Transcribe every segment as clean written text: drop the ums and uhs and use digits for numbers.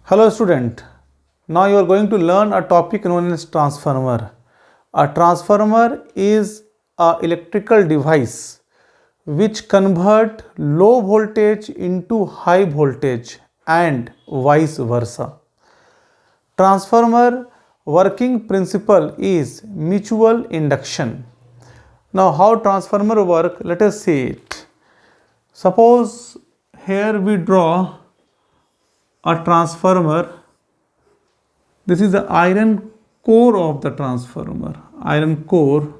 Hello student, now you are going to learn a topic known as transformer. A transformer is a electrical device which convert low voltage into high voltage and vice versa. Transformer working principle is mutual induction. Now how transformer work, let us see it. Suppose here we draw a transformer. This is the iron core of the transformer. Iron core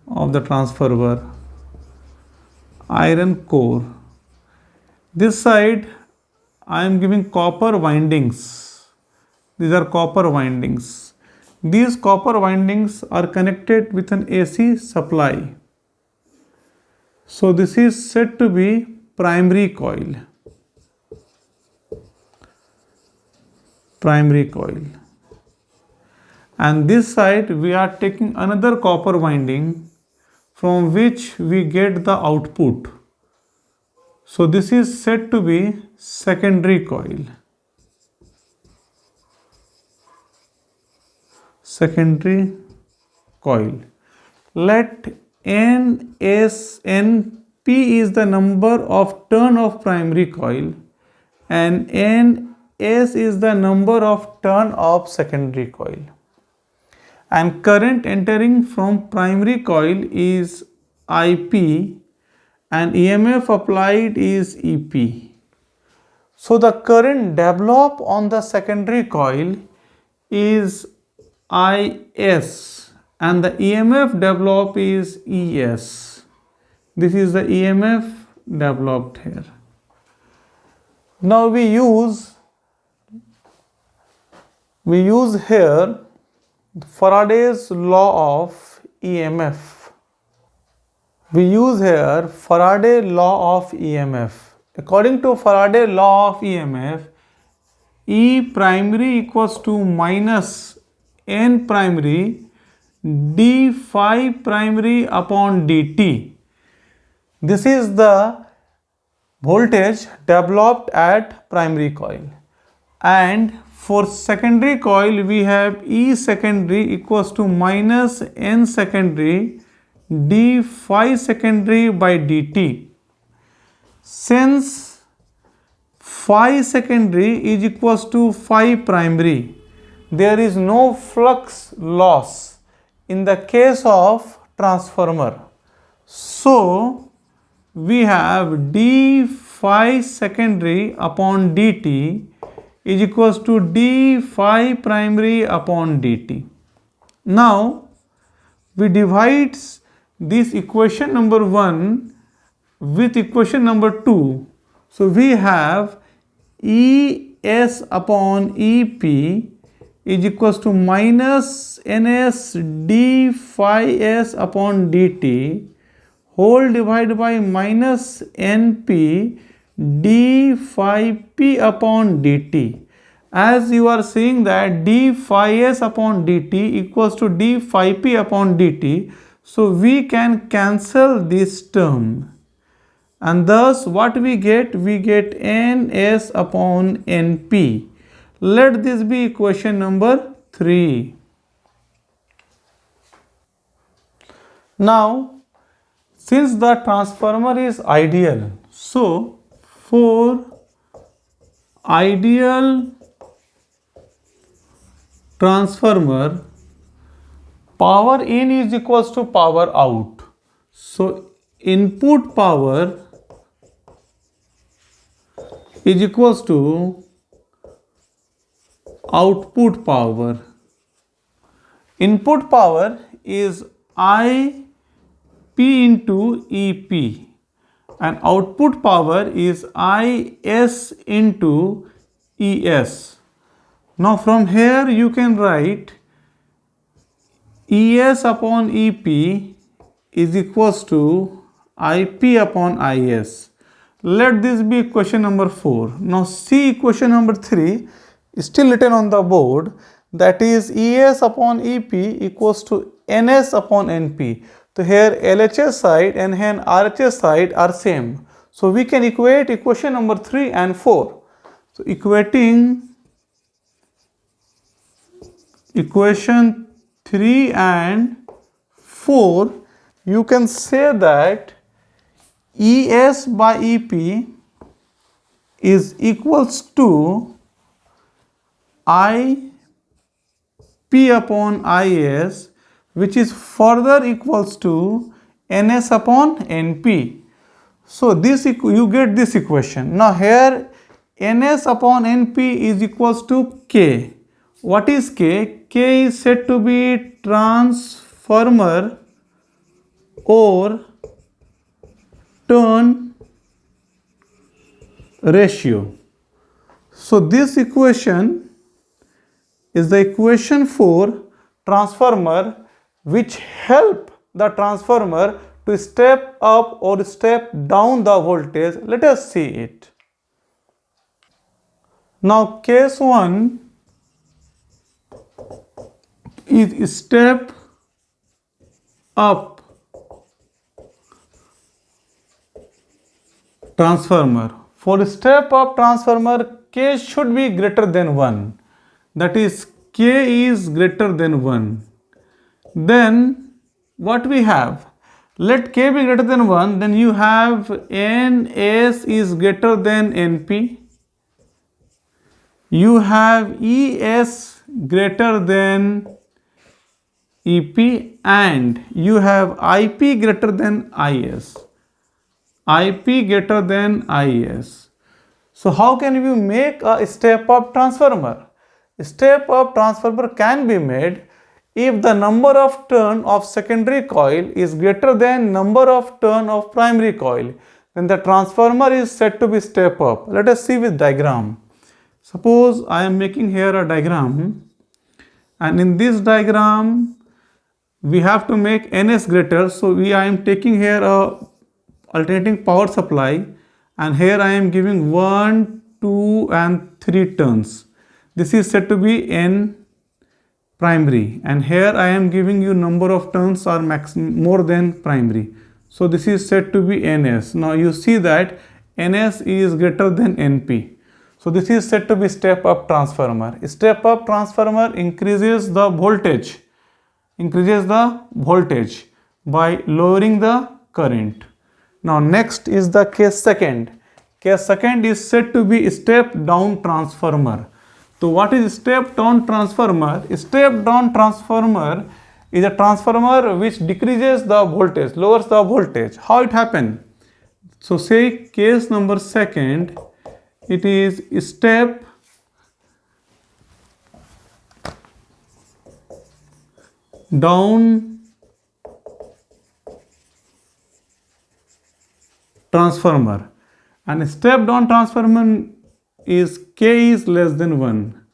of the transformer. Iron core. This side I am giving copper windings. These are copper windings. These copper windings are connected with an AC supply. So this is said to be primary coil. Primary coil. And this side we are taking another copper winding from which we get the output. So this is said to be secondary coil. Secondary coil. Let NP is the number of turn of primary coil and Ns is the number of turn of secondary coil. And current entering from primary coil is IP and EMF applied is EP. So the current developed on the secondary coil is IS and the EMF developed is ES. This is the EMF developed here. Now we use here Faraday's law of EMF. We use here Faraday law of EMF. According to Faraday law of EMF, E primary equals to minus N primary d phi primary upon dt. This is the voltage developed at primary coil. And for secondary coil we have E secondary equals to minus N secondary d phi secondary by dt. Since phi secondary is equals to phi primary, there is no flux loss in the case of transformer. So we have d phi secondary upon dt is equals to d phi primary upon dt. Now we divide this equation number 1 with equation number 2. So we have Es upon Ep is equals to minus Ns d phi s upon dt whole divided by minus Np d phi p upon dt. As you are seeing that d phi s upon dt equals to d phi p upon dt, so we can cancel this term. And thus what we get? We get Ns upon Np. Let this be equation number 3. Now, since the transformer is ideal, so for ideal transformer, power in is equals to power out. So input power is equals to output power. Input power is IP into EP and output power is IS into ES. Now from here you can write ES upon EP is equals to IP upon IS. Let this be equation number 4. Now see equation number 3 is still written on the board, that is ES upon EP equals to NS upon NP. So here LHS side and here RHS side are same. So we can equate equation number 3 and 4. So equating equation 3 and 4, you can say that ES by EP is equals to IP upon IS, which is further equals to NS upon NP. So this you get this equation. Now here NS upon NP is equals to K. What is K? K is said to be transformer or turn ratio. So this equation is the equation for transformer, which help the transformer to step up or step down the voltage. Let us see it. Now case 1 is step up transformer. For step up transformer, K should be greater than 1. That is, K is greater than 1. Then what we have? Let K be greater than 1, then you have NS is greater than NP. You have ES greater than EP, and you have IP greater than IS. IP greater than IS. So how can we make a step up transformer? Step up transformer can be made if the number of turn of secondary coil is greater than number of turn of primary coil. Then the transformer is said to be step up. Let us see with diagram. Suppose I am making here a diagram, and in this diagram we have to make NS greater. So I am taking here a alternating power supply, and here I am giving 1, 2 and 3 turns. This is said to be N primary, and here I am giving you number of turns are more than primary. So this is said to be NS. Now you see that NS is greater than NP. So this is said to be step up transformer. Step up transformer increases the voltage by lowering the current. Now next is the case second. Case second is said to be step down transformer. So what is step down transformer? Step down transformer is a transformer which decreases the voltage, lowers the voltage. How it happen? So say case number second, it is step down transformer, and step down transformer is K is less than 1.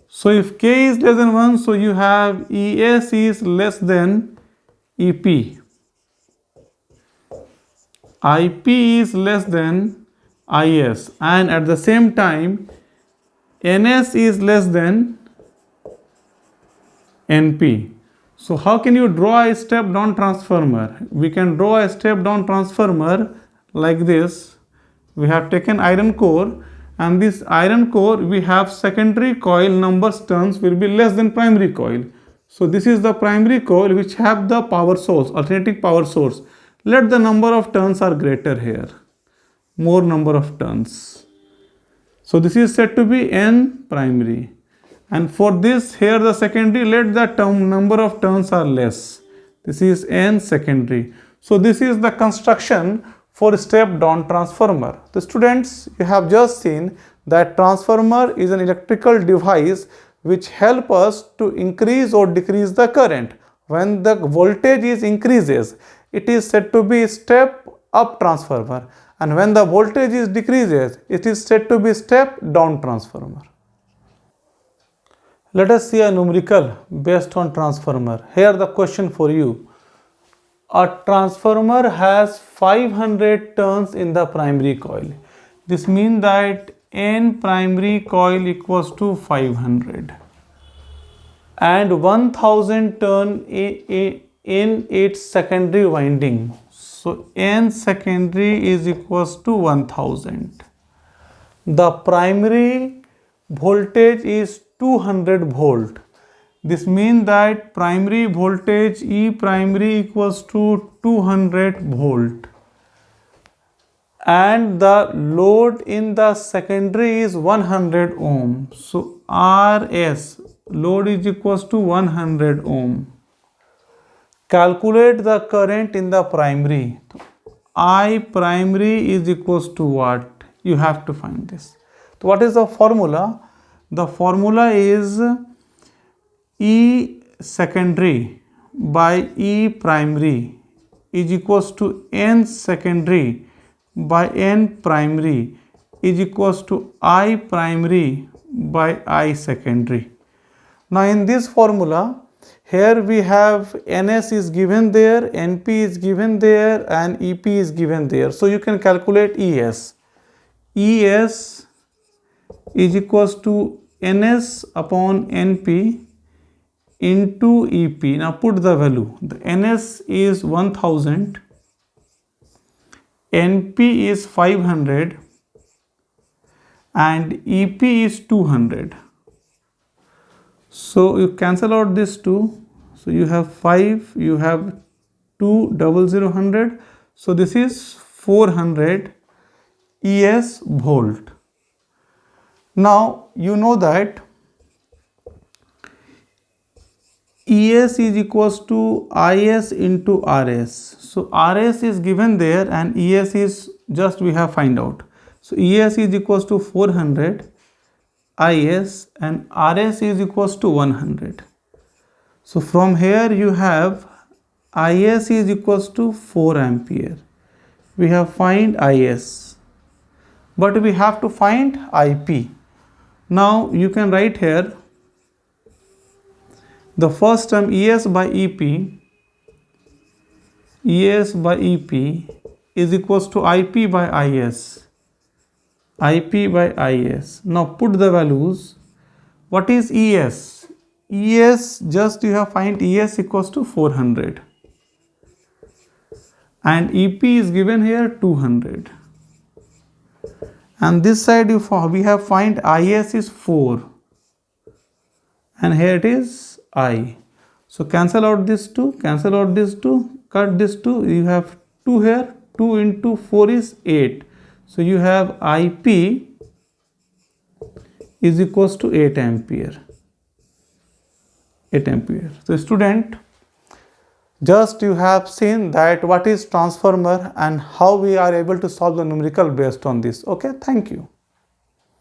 So if K is less than 1, so you have ES is less than EP, IP is less than IS, and at the same time NS is less than NP. So how can you draw a step down transformer? We can draw a step down transformer like this. We have taken iron core, and this iron core we have secondary coil numbers turns will be less than primary coil. So this is the primary coil which have the power source, alternating power source. Let the number of turns are greater here, more number of turns. So this is said to be N primary, and for this here the secondary, let the number of turns are less. This is N secondary. So this is the construction for step down transformer. The students, you have just seen that transformer is an electrical device which help us to increase or decrease the current. When the voltage is increases, it is said to be step up transformer, and when the voltage is decreases, it is said to be step down transformer. Let us see a numerical based on transformer. Here the question for you. A transformer has 500 turns in the primary coil. This means that N primary coil equals to 500 and 1000 turn in its secondary winding. So N secondary is equals to 1000. The primary voltage is 200 volt This means that primary voltage E primary equals to 200 volt and the load in the secondary is 100 ohm. So RS, load is equals to 100 ohm. Calculate the current in the primary. I primary is equals to what? You have to find this. So what is the formula? The formula is E secondary by E primary is equals to N secondary by N primary is equals to I primary by I secondary. Now in this formula, here we have NS is given there, NP is given there and EP is given there. So you can calculate ES. ES is equals to NS upon NP into EP. Now put the value. The NS is 1000, NP is 500 and EP is 200. So you cancel out this 2. So you have 5, you have 2, 00, 100. So this is 400 ES volt. Now you know that ES is equals to IS into RS. So RS is given there and ES is just we have find out. So ES is equals to 400 IS and RS is equals to 100. So from here you have IS is equals to 4 ampere. We have find IS, but we have to find IP. Now you can write here the first term ES by EP, ES by EP is equals to IP by IS, IP by IS. Now put the values. What is ES? ES, just you have find ES equals to 400 and EP is given here 200 and this side we have find IS is 4 and here it is I. So cancel out this 2, cancel out this 2, cut this 2, you have 2 here, 2 into 4 is 8. So you have IP is equals to 8 ampere. 8 ampere. So student, just you have seen that what is transformer and how we are able to solve the numerical based on this. Okay, thank you.